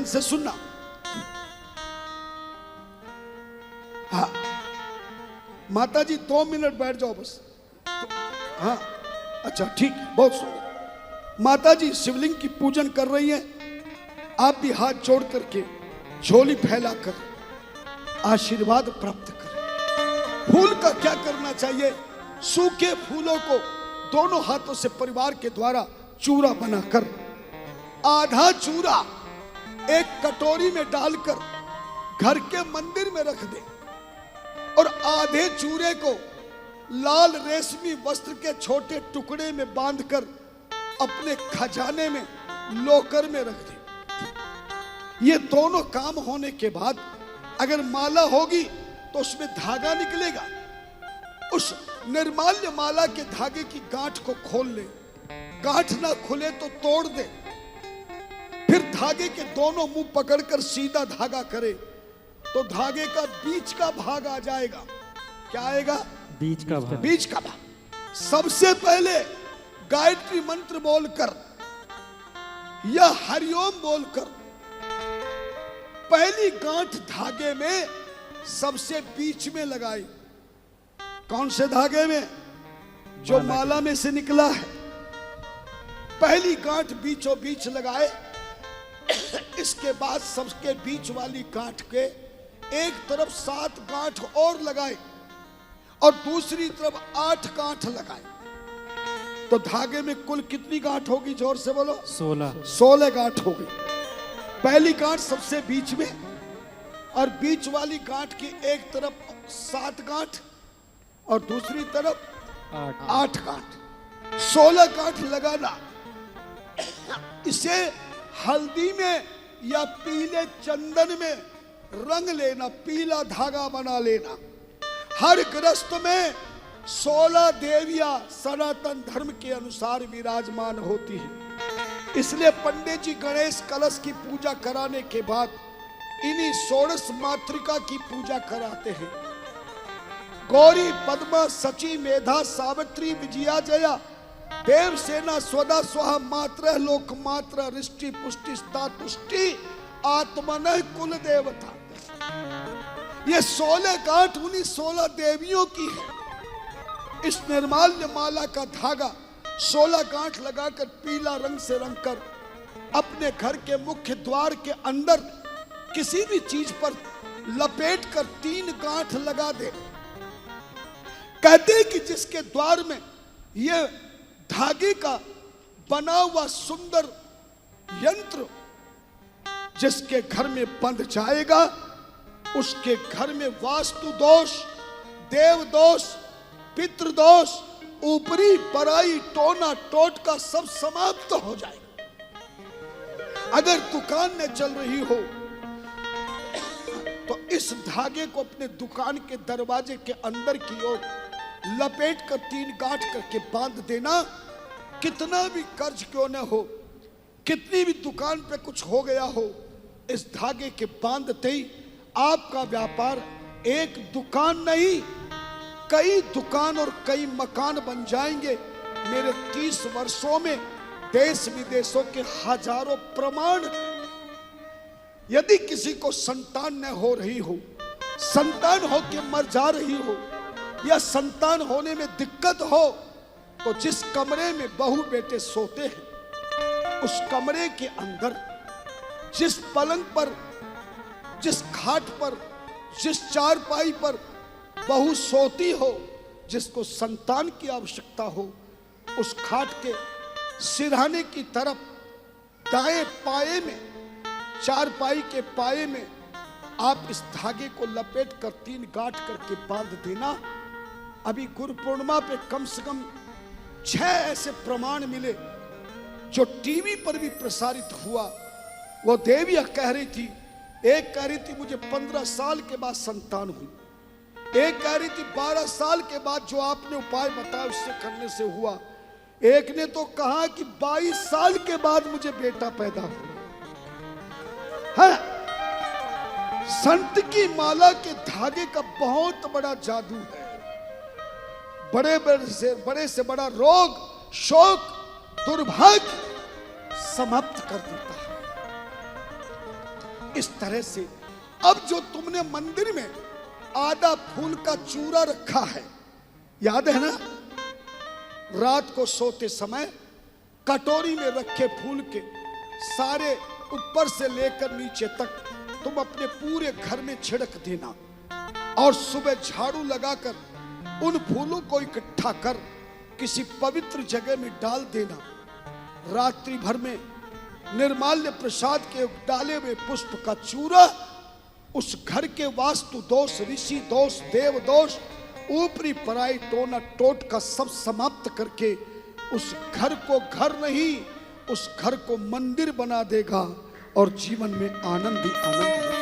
ध्यान से सुनना। हाँ माता जी 2 मिनट बैठ जाओ बस। हाँ अच्छा ठीक है, बहुत सुंदर। माता जी शिवलिंग की पूजन कर रही हैं, आप भी हाथ जोड़ करके झोली फैलाकर आशीर्वाद प्राप्त करें। फूल का क्या करना चाहिए? सूखे फूलों को दोनों हाथों से परिवार के द्वारा चूरा बनाकर, आधा चूरा एक कटोरी में डालकर घर के मंदिर में रख दे और आधे चूरे को लाल रेशमी वस्त्र के छोटे टुकड़े में बांधकर अपने खजाने में लॉकर में रख दे। ये दोनों काम होने के बाद अगर माला होगी तो उसमें धागा निकलेगा। उस निर्माल्य माला के धागे की गांठ को खोल ले, गांठ ना खुले तो तोड़ दे, फिर धागे के दोनों मुंह पकड़कर सीधा धागा करे तो धागे का बीच का भाग आ जाएगा। क्या आएगा? बीच का भाग। बीच का भाग। सबसे पहले गायत्री मंत्र बोलकर या हरिओम बोलकर पहली गांठ धागे में सबसे बीच में लगाई। कौन से धागे में? जो माला में से निकला है। पहली गांठ बीचों बीच लगाए। इसके बाद सबके बीच वाली गांठ के एक तरफ 7 गांठ और लगाए और दूसरी तरफ 8 गांठ लगाए तो धागे में कुल कितनी गांठ होगी? जोर से बोलो। 16 गांठ हो गई। पहली गांठ सबसे बीच में और बीच वाली गांठ की एक तरफ 7 गांठ और दूसरी तरफ 8 गांठ, 16 गांठ लगाना। इसे हल्दी में या पीले चंदन में रंग लेना, पीला धागा बना लेना। हर गृहस्थ में 16 देवियां सनातन धर्म के अनुसार विराजमान होती हैं। इसलिए पंडित जी गणेश कलश की पूजा कराने के बाद इन्हीं 16 मातृका की पूजा कराते हैं। गौरी, पद्मा, सची, मेधा, सावित्री, विजया, जया, देवसेना, स्वदा, स्वाहा, मात्र, लोक मात्र, रिष्टि, पुष्टि, स्ता, तुष्टि, आत्मनः कुल देवता। ये 16 गांठ उन्हीं 16 देवियों की है। इस निर्माल्य माला का धागा 16 गांठ लगाकर पीला रंग से रंग कर अपने घर के मुख्य द्वार के अंदर किसी भी चीज पर लपेट कर 3 गांठ लगा दे। कहते हैं कि जिसके द्वार में ये धागे का बना हुआ सुंदर यंत्र जिसके घर में बंध जाएगा, उसके घर में वास्तु दोष, देव दोष, पितृ दोष, ऊपरी पराई टोना टोटका सब समाप्त हो जाएगा। अगर दुकान में चल रही हो तो इस धागे को अपने दुकान के दरवाजे के अंदर की ओर लपेट कर 3 गांठ करके बांध देना। कितना भी कर्ज क्यों न हो, कितनी भी दुकान पे कुछ हो गया हो, इस धागे के बांधते ही आपका व्यापार एक दुकान नहीं, कई दुकान और कई मकान बन जाएंगे। मेरे 30 वर्षों में देश विदेशों के हजारों प्रमाण। यदि किसी को संतान न हो रही हो, संतान हो के मर जा रही हो या संतान होने में दिक्कत हो, तो जिस कमरे में बहू बेटे सोते हैं उस कमरे के अंदर जिस पलंग पर, जिस खाट पर, जिस चारपाई पर बहू सोती हो, जिसको संतान की आवश्यकता हो, उस खाट के सिरहाने की तरफ दाएं पाए में, चारपाई के पाए में आप इस धागे को लपेट कर 3 गांठ करके बांध देना। अभी गुरु पूर्णिमा पे कम से कम 6 ऐसे प्रमाण मिले जो टीवी पर भी प्रसारित हुआ। वो देवियां कह रही थी, एक कह रही थी मुझे 15 साल के बाद संतान हुई, एक कह रही थी 12 साल के बाद जो आपने उपाय बताया उससे करने से हुआ, एक ने तो कहा कि 22 साल के बाद मुझे बेटा पैदा हुआ। है संत की माला के धागे का बहुत बड़ा जादू है। बड़े से बड़ा रोग, शोक, दुर्भाग्य समाप्त कर देता है। इस तरह से अब जो तुमने मंदिर में आधा फूल का चूरा रखा है, याद है ना, रात को सोते समय कटोरी में रखे फूल के सारे ऊपर से लेकर नीचे तक तुम अपने पूरे घर में छिड़क देना और सुबह झाड़ू लगाकर उन फूलों को इकट्ठा कर किसी पवित्र जगह में डाल देना। रात्रि भर में निर्माल्य प्रसाद के डाले हुए पुष्प का चूरा उस घर के वास्तु दोष, ऋषि दोष, देव दोष, ऊपरी पराई टोना टोट का सब समाप्त करके उस घर को घर नहीं, उस घर को मंदिर बना देगा और जीवन में आनंद ही आनंद।